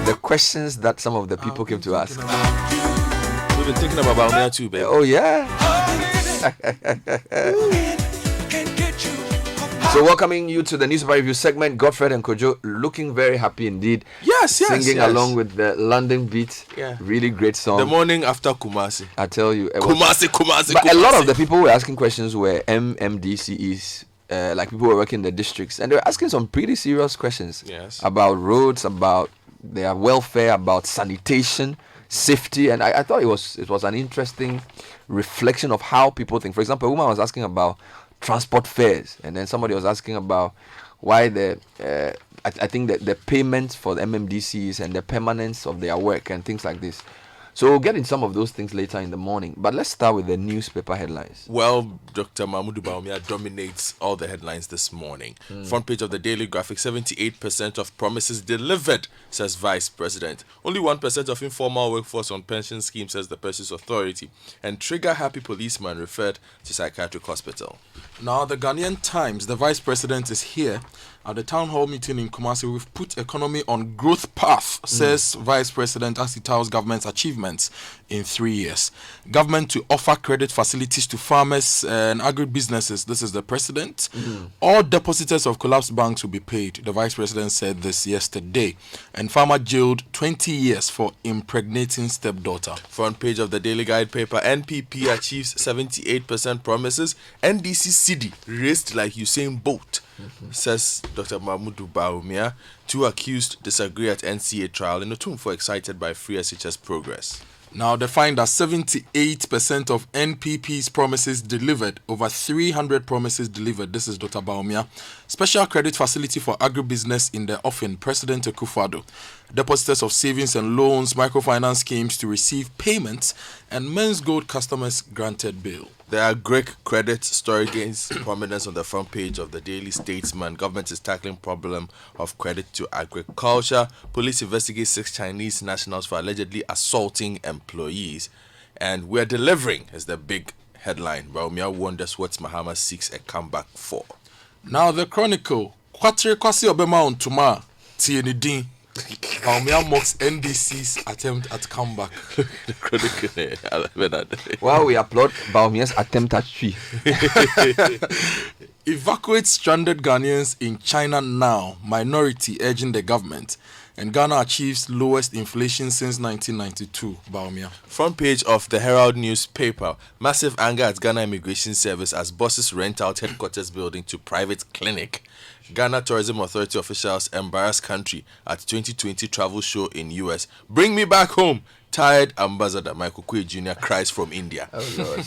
the questions that some of the people came to ask. We've been thinking about Baumia too, baby. Oh, yeah. So welcoming you to the newspaper review segment, Godfred and Kojo looking very happy indeed. Yes, singing along with the London beat. Yeah, really great song. The morning after Kumasi. I tell you, Kumasi. But a lot of the people who were asking questions were MMDCEs, like people who were working in the districts, and they were asking some pretty serious questions. Yes. About roads, about their welfare, about sanitation, safety, and I thought it was an interesting reflection of how people think. For example, a woman was asking about transport fares, and then somebody was asking about why I think that the payments for the MMDCs and the permanence of their work and things like this. So we'll get in some of those things later in the morning. But let's start with the newspaper headlines. Well, Dr. Mahmoud Baumia dominates all the headlines this morning. Front page of the Daily Graphic, 78% of promises delivered, says Vice President. Only 1% of informal workforce on pension scheme, says the Purchase Authority. And trigger-happy policeman referred to psychiatric hospital. Now, the Ghanaian Times, the Vice President is here. At the town hall meeting in Kumasi, we've put economy on growth path, says Vice President, as he tells government's achievements in 3 years. Government to offer credit facilities to farmers and agribusinesses. This is the President. All depositors of collapsed banks will be paid. The Vice President said this yesterday. And farmer jailed 20 years for impregnating stepdaughter. Front page of the Daily Guide paper, NPP achieves 78% promises. NDC Citi raced like Usain Bolt. Says Dr. Mahmoud Baumia. Two accused disagree at NCA trial in Otumfuo excited by free SHS progress. Now, they find that 78% of NPP's promises delivered, over 300 promises delivered. This is Dr. Baumia. Special credit facility for agribusiness in the offing, President Akufo-Addo. Depositors of savings and loans, microfinance schemes to receive payments, and men's gold customers granted bail. There are Greek credit story gains prominence on the front page of the Daily Statesman. Government is tackling problem of credit to agriculture. Police investigate 6 Chinese nationals for allegedly assaulting employees. And we're delivering is the big headline. Baumia wonders what Mahama seeks a comeback for. Now, the Chronicle. Kwatre Kwasi Obema on Tuma. Tienidin. Baumia mocks NDC's attempt at comeback. Well, we applaud Baumia's attempt at tree. Evacuate stranded Ghanaians in China now. Minority urging the government. And Ghana achieves lowest inflation since 1992. Baumia. Front page of the Herald newspaper. Massive anger at Ghana Immigration Service as bosses rent out headquarters building to private clinic. Ghana Tourism Authority officials embarrass country at 2020 travel show in US. Bring me back home. Tired Ambassador Michael Kwe Jr. cries from India. Oh, Lord.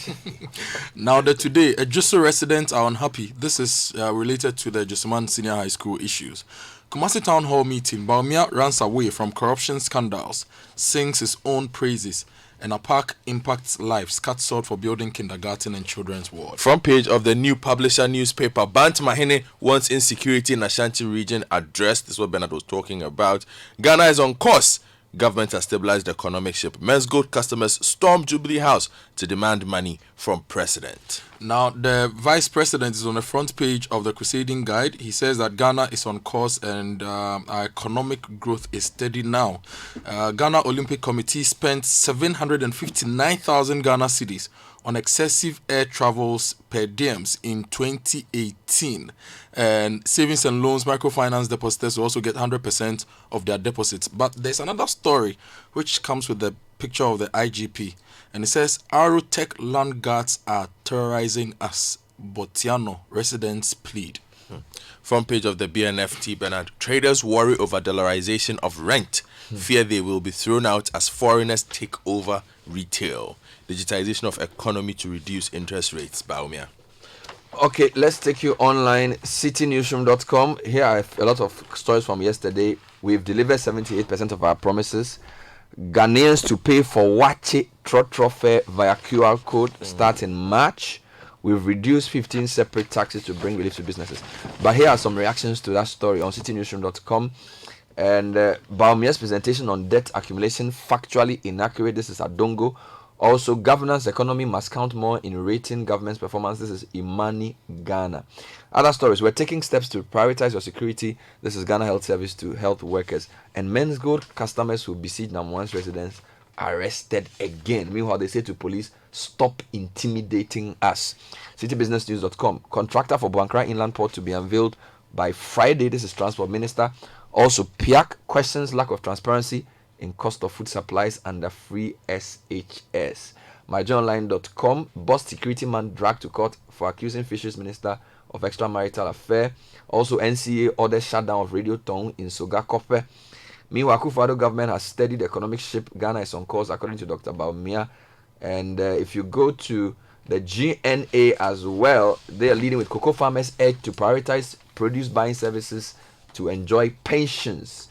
Now, today, Ejuso residents are unhappy. This is related to the Josuman Senior High School issues. Kumasi Town Hall meeting. Baumia runs away from corruption scandals, sings his own praises, and a park impacts lives, cuts out for building kindergarten and children's ward. Front page of the New Publisher newspaper. Bant Mahene wants insecurity in Ashanti region addressed. This is what Bernard was talking about. Ghana is on course. Government has stabilized the economic ship. Men's gold customers storm Jubilee House to demand money from President. Now, the Vice President is on the front page of the Crusading Guide. He says that Ghana is on course and our economic growth is steady now. Ghana Olympic Committee spent 759,000 Ghana cedis on excessive air travels per diems in 2018. And savings and loans, microfinance depositors will also get 100% of their deposits. But there's another story which comes with the picture of the IGP. And it says, Arutech land guards are terrorizing us. Botiano residents plead. Front page of the BNFT, Bernard. Traders worry over dollarization of rent. Fear they will be thrown out as foreigners take over retail. Digitization of economy to reduce interest rates. Baumia. Okay, let's take you online. CitiNewsroom.com. Here are a lot of stories from yesterday. We've delivered 78% of our promises. Ghanaians to pay for Wache Trotro fare via QR code starts in March. We've reduced 15 separate taxes to bring relief to businesses. But here are some reactions to that story on CitiNewsroom.com. And Baumia's presentation on debt accumulation factually inaccurate. This is Adongo. Also, governance economy must count more in rating government's performance. This is Imani Ghana. Other stories: we're taking steps to prioritize your security. This is Ghana Health Service to health workers. And Men's Gold customers who besieged Namuan's residence arrested again. Meanwhile, they say to police, stop intimidating us. CitiBusinessNews.com. Contractor for Buankra Inland Port to be unveiled by Friday. This is Transport Minister. Also, PIAC questions lack of transparency in cost of food supplies under free SHS. MyJournalline.com. Boss security man dragged to court for accusing Fisheries Minister of extramarital affair. Also, NCA orders shutdown of Radio Tone in Sogakope. Meanwhile, Akufo-Addo government has steadied the economic ship. Ghana is on course, according to Dr. Baumia. And if you go to the GNA as well, they are leading with cocoa farmers' edge to prioritize produce buying services to enjoy pensions.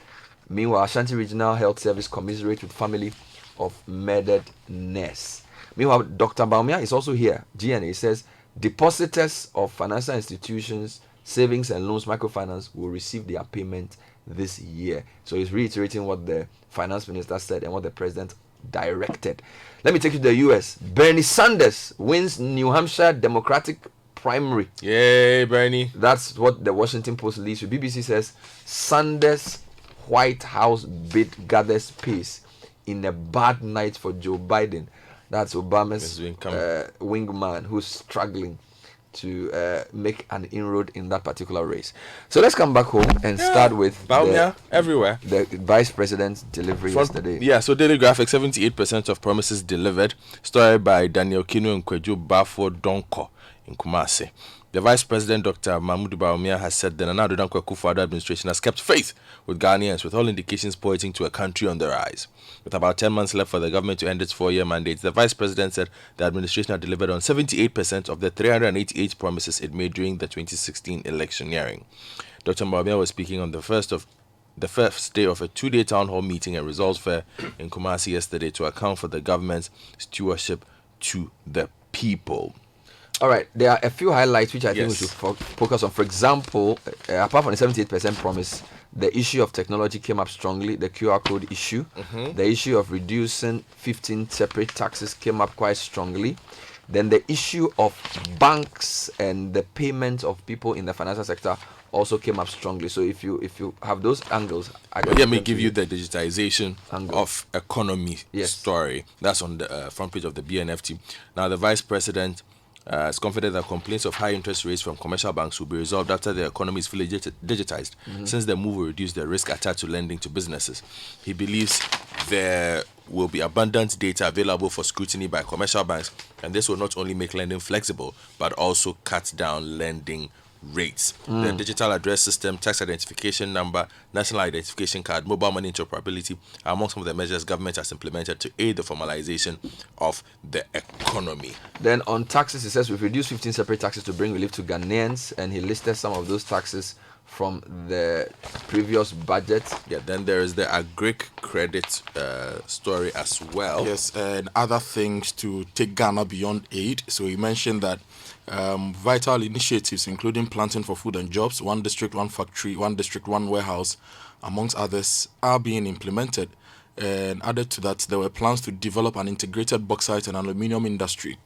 Meanwhile, Ashanti Regional Health Service commiserate with family of murdered nurse. Meanwhile, Dr. Baumia is also here. GNA says depositors of financial institutions, savings and loans, microfinance will receive their payment this year. So he's reiterating what the finance minister said and what the president directed. Let me take you to the US. Bernie Sanders wins New Hampshire Democratic primary. Yay, Bernie. That's what the Washington Post leads with. BBC says Sanders White House bid gathers pace in a bad night for Joe Biden. That's Obama's wingman who's struggling to make an inroad in that particular race. So let's come back home and start with everywhere. The vice president's delivery yesterday. Yeah, so Daily Graphic, 78% of promises delivered. Story by Daniel Kinu and Kweju Bafo Donko in Kumasi. The Vice President, Dr. Mahmoud Bawumia, has said the Nana Addo Dankwa Akufo-Addo administration has kept faith with Ghanaians, with all indications pointing to a country on the rise. With about 10 months left for the government to end its 4-year mandate, the Vice President said the administration had delivered on 78% of the 388 promises it made during the 2016 electioneering. Dr. Bawumia was speaking on the first day of a 2-day town hall meeting and results fair in Kumasi yesterday to account for the government's stewardship to the people. All right, there are a few highlights which I think we should focus on. For example, apart from the 78% promise, the issue of technology came up strongly, the QR code issue. The issue of reducing 15 separate taxes came up quite strongly. Then the issue of banks and the payment of people in the financial sector also came up strongly. So if you have those angles, let me give you the digitization of economy story. That's on the front page of the BNFT. Now, the Vice President is confident that complaints of high interest rates from commercial banks will be resolved after the economy is fully digitized, since the move will reduce the risk attached to lending to businesses. He believes there will be abundant data available for scrutiny by commercial banks, and this will not only make lending flexible, but also cut down lending rates. The digital address system, tax identification number, national identification card, mobile money interoperability are among some of the measures government has implemented to aid the formalization of the economy. Then on taxes, he says we've reduced 15 separate taxes to bring relief to Ghanaians, and he listed some of those taxes from the previous budget. Yeah, then there is the agric credit story as well. Yes, and other things to take Ghana beyond aid. So he mentioned that vital initiatives, including planting for food and jobs, 1 district, 1 factory, 1 district, 1 warehouse, amongst others, are being implemented. And added to that, there were plans to develop an integrated bauxite and aluminium industry.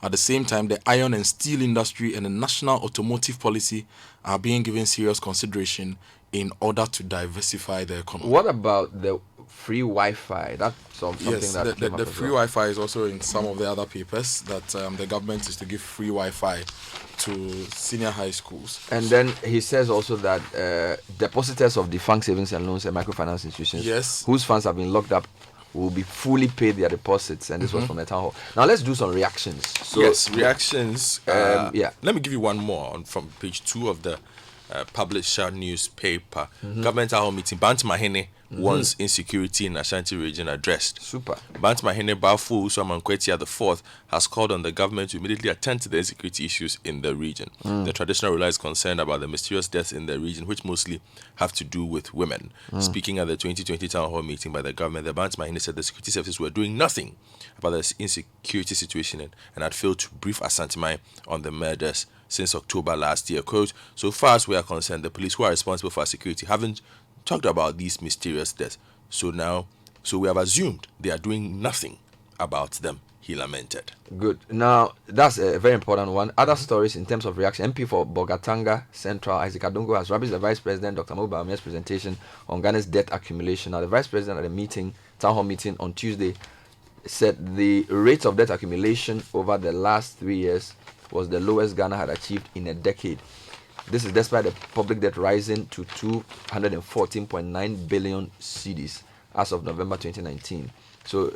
At the same time, the iron and steel industry and the national automotive policy are being given serious consideration in order to diversify the economy. What about the free Wi-Fi? That's something that the free Wi-Fi is also in some of the other papers that the government is to give free Wi-Fi to senior high schools. And then he says also that depositors of defunct savings and loans and microfinance institutions whose funds have been locked up will be fully paid their deposits, and this was from the town hall. Now let's do some reactions. So, reactions. Let me give you one more from page 2 of the Publisher newspaper. Government town hall meeting. Bant Mahene wants insecurity in Ashanti region addressed. Super. Bant Mahene Bafo Usamankwetiya IV has called on the government to immediately attend to the insecurity issues in the region. The traditional ruler is concerned about the mysterious deaths in the region, which mostly have to do with women. Speaking at the 2020 town hall meeting by the government, the Bant Mahene said the security services were doing nothing about the insecurity situation and had failed to brief Ashanti on the murders since October last year. Quote, so far as we are concerned, the police who are responsible for our security haven't talked about these mysterious deaths. So we have assumed they are doing nothing about them. he lamented. Good. Now, that's a very important one. Other stories in terms of reaction. MP for Bogatanga Central, Isaac Adongo, has rubbished the Vice President, Dr. Mo Bawumia's presentation on Ghana's debt accumulation. Now, the Vice President at a town hall meeting on Tuesday, said the rate of debt accumulation over the last 3 years was the lowest Ghana had achieved in a decade. This is despite the public debt rising to 214.9 billion cedis as of November 2019. So,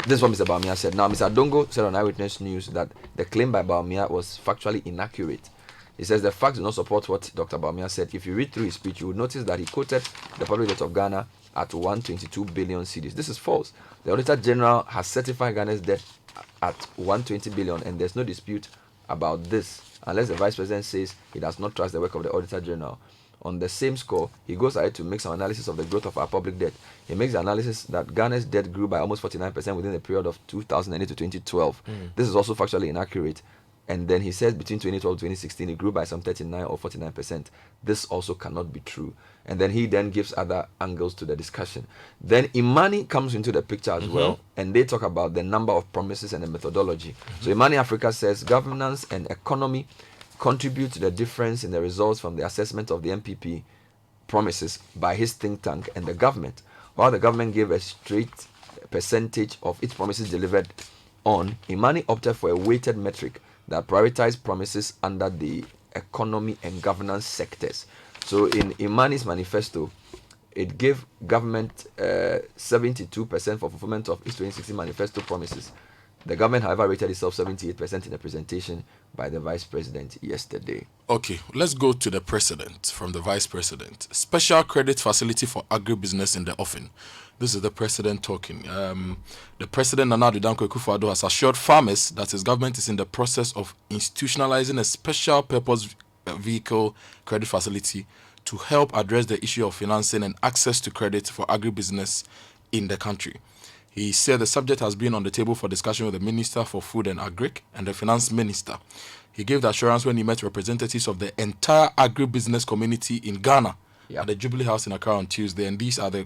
this is what Mr. Bawumia said. Now, Mr. Adongo said on Eyewitness News that the claim by Bawumia was factually inaccurate. He says the facts do not support what Dr. Bawumia said. If you read through his speech, you will notice that he quoted the public debt of Ghana at 122 billion cedis. This is false. The Auditor General has certified Ghana's debt at 120 billion, and there's no dispute about this, unless the Vice President says he does not trust the work of the Auditor General. On the same score, he goes ahead to make some analysis of the growth of our public debt. He makes the analysis that Ghana's debt grew by almost 49% within the period of 2008 to 2012. This is also factually inaccurate. And then he says between 2012 and 2016, it grew by some 39 or 49%. This also cannot be true. And then he then gives other angles to the discussion. Then Imani comes into the picture as well, and they talk about the number of promises and the methodology. So Imani Africa says governance and economy contribute to the difference in the results from the assessment of the MPP promises by his think tank and the government. While the government gave a straight percentage of its promises delivered on, Imani opted for a weighted metric that prioritized promises under the economy and governance sectors. So in Imani's manifesto, it gave government 72% for fulfillment of its 2016 manifesto promises. The government, however, rated itself 78% in a presentation by the Vice President yesterday. Okay, let's go to the President from the Vice President. Special credit facility for agribusiness in the offing. This is the President talking. The President, Nana Addo Dankwa Akufo-Addo, has assured farmers that his government is in the process of institutionalizing a special purpose vehicle credit facility to help address the issue of financing and access to credit for agribusiness in the country. He said the subject has been on the table for discussion with the Minister for Food and Agric and the Finance Minister. He gave the assurance when he met representatives of the entire agribusiness community in Ghana at the Jubilee House in Accra on Tuesday, and these are the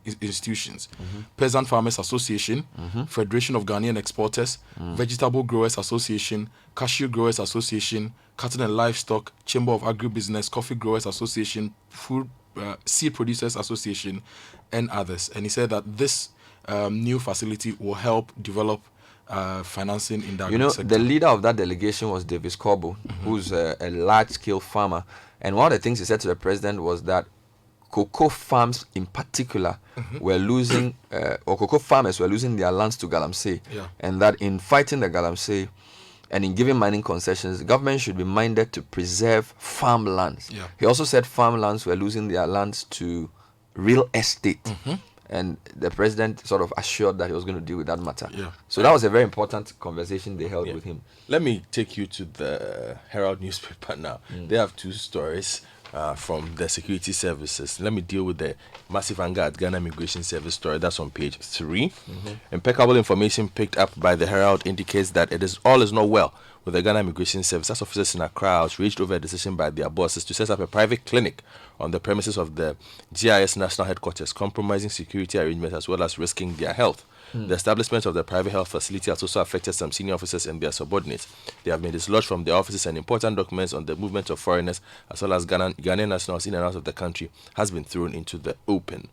institutions: Peasant Farmers Association, Federation of Ghanaian Exporters, Vegetable Growers Association, Cashew Growers Association, Cattle and Livestock, Chamber of Agribusiness, Coffee Growers Association, Food Seed Producers Association, and others. And he said that this new facility will help develop financing in that sector. The leader of that delegation was Davis Korbo, who's a large-scale farmer. And one of the things he said to the president was that cocoa farms in particular were losing, or cocoa farmers were losing their lands to Galamsey. And that in fighting the Galamsey and in giving mining concessions, the government should be minded to preserve farmlands. He also said farmlands were losing their lands to real estate. And the president sort of assured that he was going to deal with that matter. So that was a very important conversation they held with him. Let me take you to the Herald newspaper now. They have two stories from the security services. Let me deal with the massive anger at Ghana Immigration Service story. That's on page 3. Impeccable information picked up by the Herald indicates that all is not well with the Ghana Immigration Service as officers in Accra outraged over a decision by their bosses to set up a private clinic on the premises of the GIS National Headquarters, compromising security arrangements as well as risking their health. The establishment of the private health facility has also affected some senior officers and their subordinates. They have been dislodged from their offices, and important documents on the movement of foreigners as well as Ghanaian nationals in and out of the country has been thrown into the open.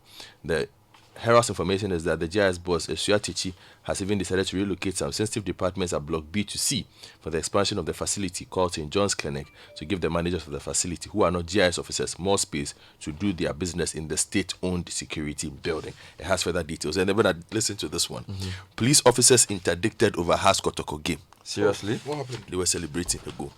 The Herald's information is that the GIS boss, Esua Tichi, has even decided to relocate some sensitive departments at Block B to C for the expansion of the facility called St. John's Clinic to give the managers of the facility, who are not GIS officers, more space to do their business in the state-owned security building. It has further details. And then listen to this one. Police officers interdicted over Has Kotoko game. Seriously? What happened? They were celebrating the goal.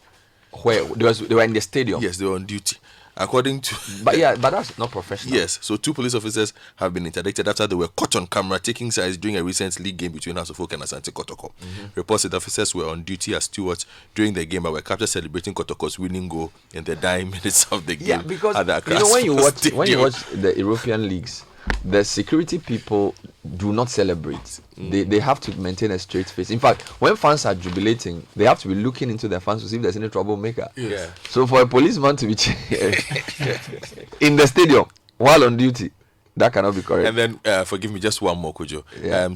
Where? They were in the stadium? Yes, they were on duty. According to... But that's not professional. Yes, so 2 police officers have been interdicted after they were caught on camera taking sides during a recent league game between House of Folk and Asante Kotoko. Reports that officers were on duty as stewards during the game but were captured celebrating Kotoko's winning goal in the dying minutes of the game. Yeah, because at the when you watch the European leagues, the security people do not celebrate. They have to maintain a straight face. In fact, when fans are jubilating, they have to be looking into their fans to see if there's any troublemaker. Yeah. So for a policeman to be in the stadium while on duty, That cannot be correct. And then, forgive me, just one more, Kojo. Yeah.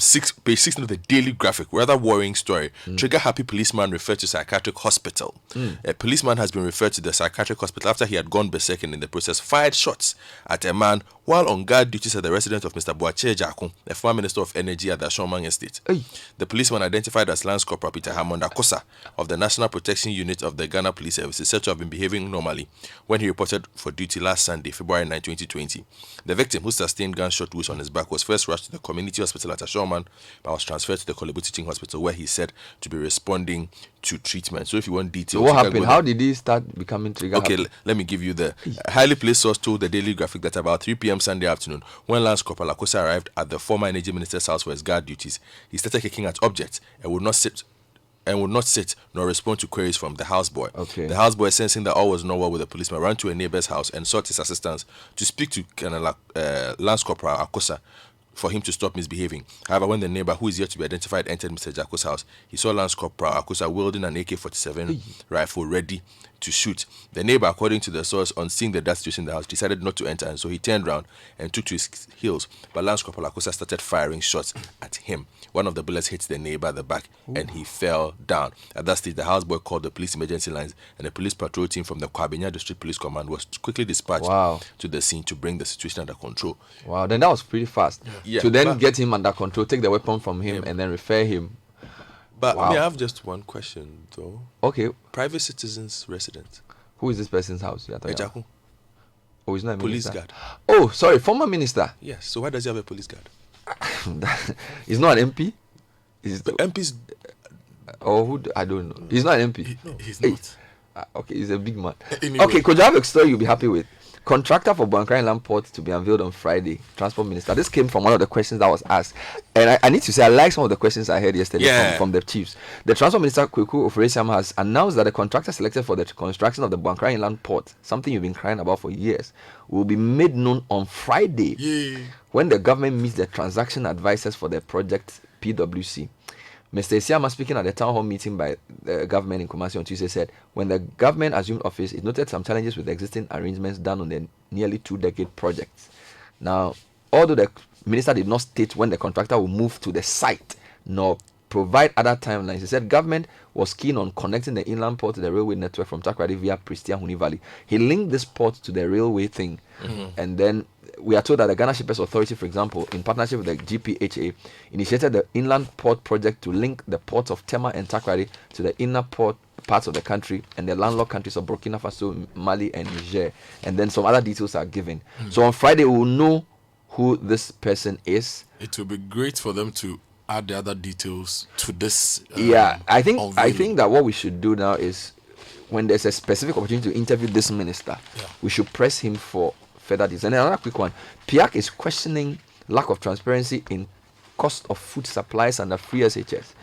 Page 16 of the Daily Graphic, rather worrying story. Trigger happy policeman referred to psychiatric hospital. A policeman has been referred to the psychiatric hospital after he had gone berserk and in the process fired shots at a man while on guard duties at the residence of Mr. Boache Jakun, the former Minister of Energy at the Shomang Estate. Hey. The policeman, identified as Lance Corporal Peter Hammond Akosa of the National Protection Unit of the Ghana Police Service, is said to have been behaving normally when he reported for duty last Sunday, February 9, 2020. The victim, who sustained gunshot wounds on his back, was first rushed to the community hospital at Ashoman, but was transferred to the Kolebu Teaching Hospital, where he said to be responding to treatment. So if you want details, So what happened? How did he start becoming trigger? Okay, let me give you the highly placed source told the Daily Graphic that about 3 p.m. Sunday afternoon, when Lance Corporal Akosa arrived at the former Energy Minister's house for his guard duties, he started kicking at objects and would not sit nor respond to queries from the houseboy. Okay. The houseboy, sensing that all was not well with the policeman, ran to a neighbor's house and sought his assistance to speak to Colonel Lance Corporal Akosa for him to stop misbehaving. However, when the neighbor, who is yet to be identified, entered Mr. Jako's house, he saw Lance Corporal Akosa wielding an AK-47 rifle ready to shoot. The neighbor, according to the source, on seeing the death situation in the house, decided not to enter, and so he turned around and took to his heels. But Lance Corporal Akosa started firing shots at him. One of the bullets hit the neighbor at the back, and he fell down. At that stage, the houseboy called the police emergency lines, and the police patrol team from the Kwabenya District Police Command was quickly dispatched to the scene to bring the situation under control. Wow, then that was pretty fast. Yeah, to then get him under control, take the weapon from him, and then refer him. But may I have just one question, though? Okay. Private citizen's residence. Who is this person's house? Ejaku. Oh, he's not a Police minister. guard. Oh, sorry, former minister. Yes. So why does he have a police guard? He's not an MP. He's The MPs. I don't know. He's not an MP. He's Hey. not. Okay, he's a big man. Anyway. Okay, could you have a story you'll be happy with? Contractor for Buankra Inland Port to be unveiled on Friday. Transport Minister. This came from one of the questions that was asked. And I need to say, I like some of the questions I heard yesterday from the chiefs. The Transport Minister, Kweku Oferesiam, has announced that the contractor selected for the construction of the Buankra Inland Port, something you've been crying about for years, will be made known on Friday when the government meets the transaction advisors for the project PwC. Mr. Isiama, speaking at the town hall meeting by the government in Kumasi on Tuesday, said when the government assumed office, it noted some challenges with the existing arrangements done on the nearly 2-decade project. Now, although the minister did not state when the contractor will move to the site nor provide other timelines, he said government was keen on connecting the inland port to the railway network from Takoradi via Pristia Huni Valley. He linked this port to the railway thing, and then we are told that the Ghana Shippers Authority, for example, in partnership with the GPHA, initiated the inland port project to link the ports of Tema and Takoradi to the inner port parts of the country and the landlocked countries of Burkina Faso, Mali, and Niger. And then some other details are given. So on Friday, we will know who this person is. It will be great for them to add the other details to this. I think unveiling. that what we should do now is, when there's a specific opportunity to interview this minister, we should press him for further details. And another quick one: PIAC is questioning lack of transparency in cost of food supplies under free SHS.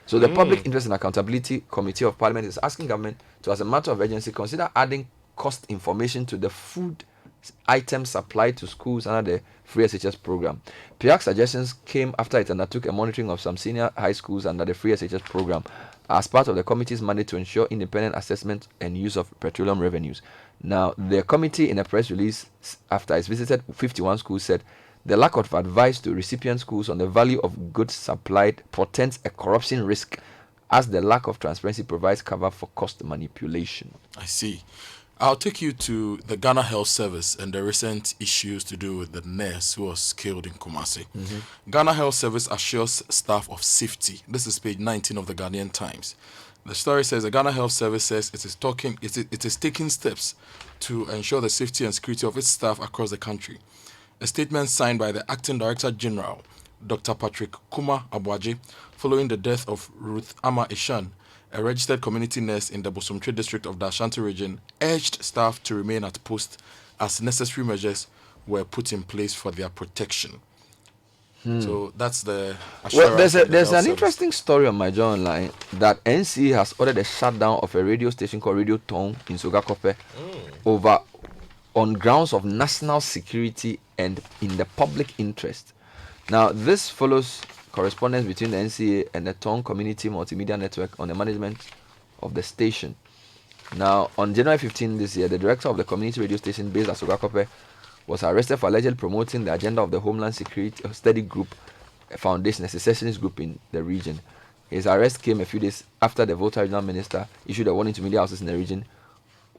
So the Public Interest and Accountability Committee of Parliament is asking government to, as a matter of urgency, consider adding cost information to the food items supplied to schools under the free SHS program. PIAC's suggestions came after it undertook a monitoring of some senior high schools under the free SHS program as part of the committee's mandate to ensure independent assessment and use of petroleum revenues. Now, the committee, in a press release after it visited 51 schools, said the lack of advice to recipient schools on the value of goods supplied portends a corruption risk, as the lack of transparency provides cover for cost manipulation. I see. I'll take you to the Ghana Health Service and the recent issues to do with the nurse who was killed in Kumasi. Ghana Health Service assures staff of safety. This is page 19 of the Ghanaian Times. The story says the Ghana Health Service says it is taking steps to ensure the safety and security of its staff across the country. A statement signed by the Acting Director General, Dr. Patrick Kuma Abuaje, following the death of Ruth Ama Ishan, a registered community nurse in the Bosomtwe district of the Ashanti region, urged staff to remain at post as necessary measures were put in place for their protection. So that's the Well, assurance from the there's health an service. interesting story on my journal online that NC has ordered a shutdown of a radio station called Radio Tone in Sogakope over on grounds of national security and in the public interest. Now, this follows correspondence between the NCA and the Tone Community Multimedia Network on the management of the station. Now, on January 15 this year, the director of the community radio station based at Sogakope was arrested for allegedly promoting the agenda of the Homeland Security Study Group Foundation, a secessionist group in the region. His arrest came a few days after the Volta regional minister issued a warning to media houses in the region,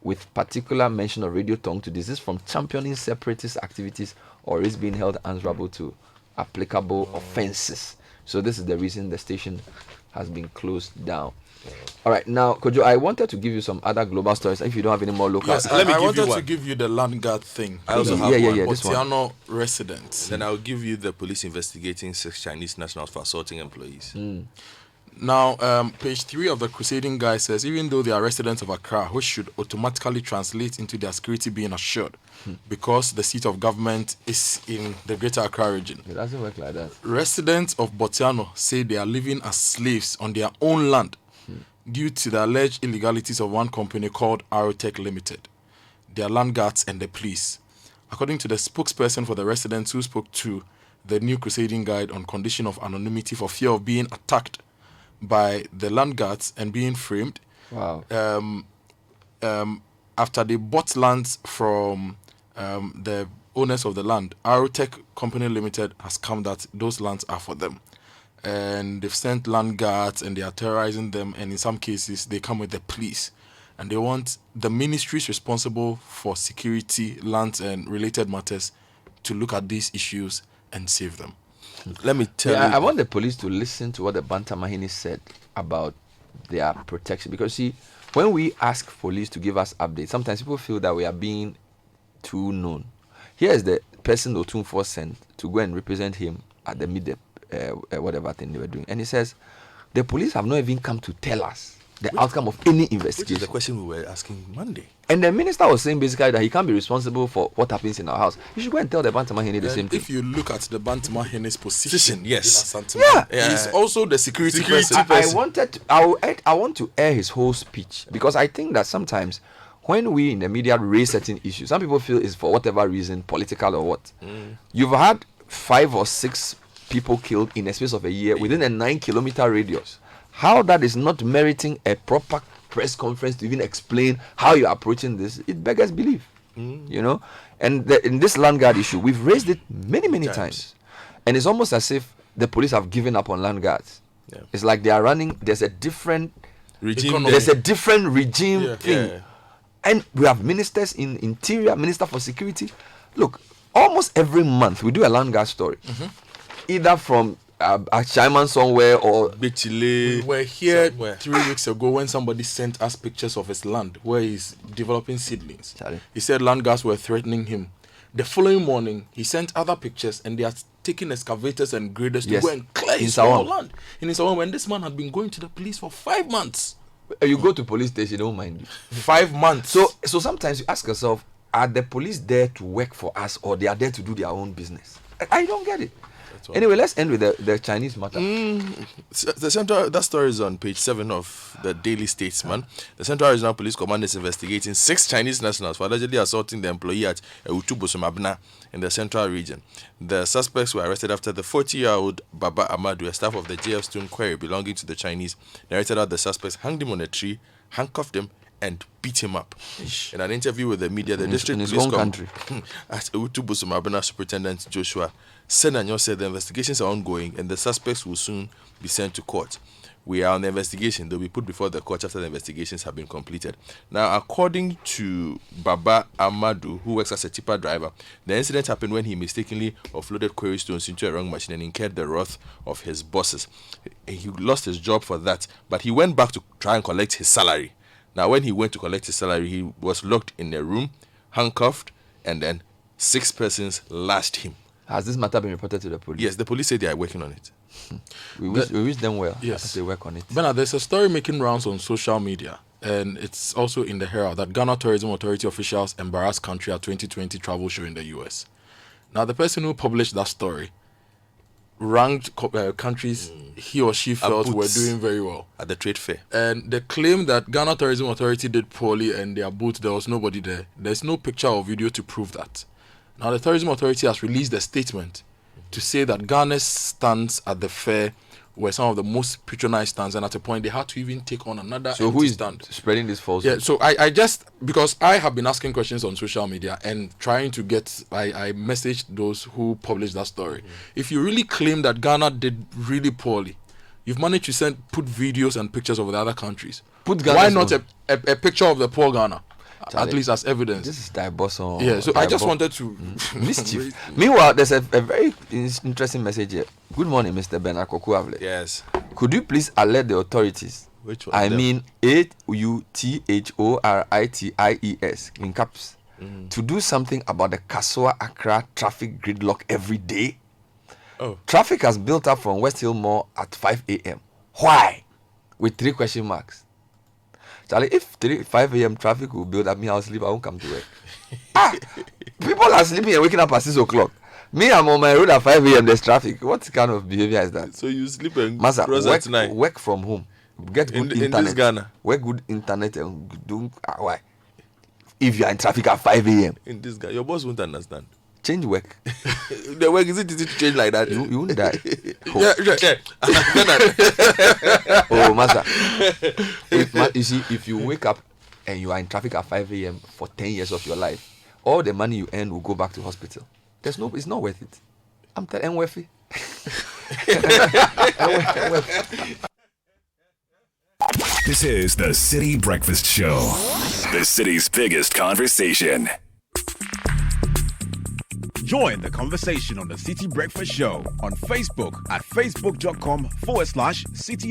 with particular mention of Radio Tongue to desist from championing separatist activities or is being held answerable to applicable offenses. So this is the reason the station has been closed down. All right, now, Kojo, I wanted to give you some other global stories. If you don't have any more local, Yes, Let me I give you wanted one. to give you the land guard thing. I also have yeah, one. this one. Botiano residents. Then I'll give you the police investigating 6 Chinese nationals for assaulting employees. Now, page 3 of the Crusading Guide says, even though they are residents of Accra, which should automatically translate into their security being assured, because the seat of government is in the Greater Accra region. It doesn't work like that. Residents of Botiano say they are living as slaves on their own land due to the alleged illegalities of one company called Aerotech Limited, their land guards and the police. According to the spokesperson for the residents who spoke to the New Crusading Guide on condition of anonymity for fear of being attacked by the land guards and being framed, Wow. after they bought lands from the owners of the land, Aerotech Company Limited has come that those lands are for them. And they've sent land guards and they are terrorizing them, and in some cases they come with the police. And they want the ministries responsible for security, lands and related matters to look at these issues and save them. Let me tell Yeah, you. I want the police to listen to what the Banta Mahini said about their protection, because see, when we ask police to give us updates, sometimes people feel that we are being too known. Here is the person Otunfo sent to go and represent him at the media, whatever thing they were doing, and he says the police have not even come to tell us the outcome of any Which is investigation. the question we were asking Monday. And the minister was saying basically that he can't be responsible for what happens in our house. You should go and tell the Banta Mahini the same And thing. if you look at the Bantama Hene's position, Yes. in Asante, Yeah. he's also the security person. I want to air his whole speech, because I think that sometimes when we in the media raise certain issues, some people feel it's for whatever reason, political or what. You've had 5 or 6 people killed in a space of a year within a 9-kilometer radius. How that is not meriting a proper press conference to even explain how you're approaching this, it beggars belief. You know, and in this land guard issue, we've raised it many times, and it's almost as if the police have given up on land guards. Yeah. It's like they are running. There's a different Regime. Economy. there's a different regime Yeah. thing, Yeah. and we have ministers in interior, minister for security. Look, almost every month we do a land guard story, either from a chairman somewhere or We Bichile. were here Somewhere. 3 weeks ago when somebody sent us pictures of his land where he's developing seedlings. Charlie. He said land guards were threatening him. The following morning, he sent other pictures and they are taking excavators and graders to Yes. go and clear In his whole Sawam. land. In Sawam, when this man had been going to the police for 5 months. you go to police station, they don't mind you. 5 months. So sometimes you ask yourself, are the police there to work for us, or they are there to do their own business? I don't get it. Anyway, let's end with the Chinese matter. The Central, that story is on page 7 of the Daily Statesman. The Central Regional Police Command is investigating 6 Chinese nationals for allegedly assaulting the employee at Utubosumabna in the Central Region. The suspects were arrested after the 40-year-old Baba Amadu, a staff of the JF Stone Quarry belonging to the Chinese, narrated how the suspects hanged him on a tree, handcuffed him, and beat him up. In an interview with the media, the district in his police own country. at Utubosumabna Superintendent Joshua Senanyo said the investigations are ongoing and the suspects will soon be sent to court. We are on the investigation. They'll be put before the court after the investigations have been completed. Now, according to Baba Amadu, who works as a tipper driver, the incident happened when he mistakenly offloaded quarry stones into a wrong machine and incurred the wrath of his bosses. He lost his job for that, but he went back to try and collect his salary. Now, when he went to collect his salary, he was locked in a room, handcuffed, and then 6 persons lashed him. Has this matter been reported to the police? Yes, the police say they are working on it. We wish them well. Yes. As they work on it. Bernard, there's a story making rounds on social media, and it's also in the Herald, that Ghana Tourism Authority officials embarrassed country at 2020 travel show in the US. Now, the person who published that story ranked countries he or she felt were boots. doing very well. At the trade fair. And they claim that Ghana Tourism Authority did poorly and their booth, there was nobody there. There's no picture or video to prove that. Now, the Tourism Authority has released a statement to say that Ghana's stance at the fair were some of the most patronized stands, and at a point they had to even take on another So empty who is stand. spreading this falsehood? Yeah, so I just, because I have been asking questions on social media and trying to get, I messaged those who published that story. If you really claim that Ghana did really poorly, you've managed to put videos and pictures of the other countries. Put Why Ghana's not own. a picture of the poor Ghana? Charlie, at least as evidence. This is Diboson. Yeah, so I just wanted to mischief. Meanwhile, there's a very interesting message here. Good morning, Mr. Ben Avle. Yes. Could you please alert the authorities? Which one? I mean AUTHORITIES in caps to do something about the Kasua Accra traffic gridlock every day. Oh. Traffic has built up from West Hill Mall at 5 a.m. Why? With 3 question marks. Charlie, if 5 a.m. traffic will build up, me, I'll sleep, I won't come to work. People are sleeping and waking up at 6 o'clock. Me, I'm on my road at 5 a.m. There's traffic. What kind of behavior is that? So you sleep and Master, cross at night. work from home. Get good In internet. this Ghana. Work good internet and do why? If you are in traffic at 5 a.m. In this Ghana, your boss won't understand. Change work. The work is it easy to change like that? You won't die. Yeah. Oh, master. You see, if you wake up and you are in traffic at 5 a.m. for 10 years of your life, all the money you earn will go back to hospital. It's not worth it. I'm telling you, This is the Citi Breakfast Show, the city's biggest conversation. Join the conversation on the Citi Breakfast Show on Facebook at facebook.com/Citi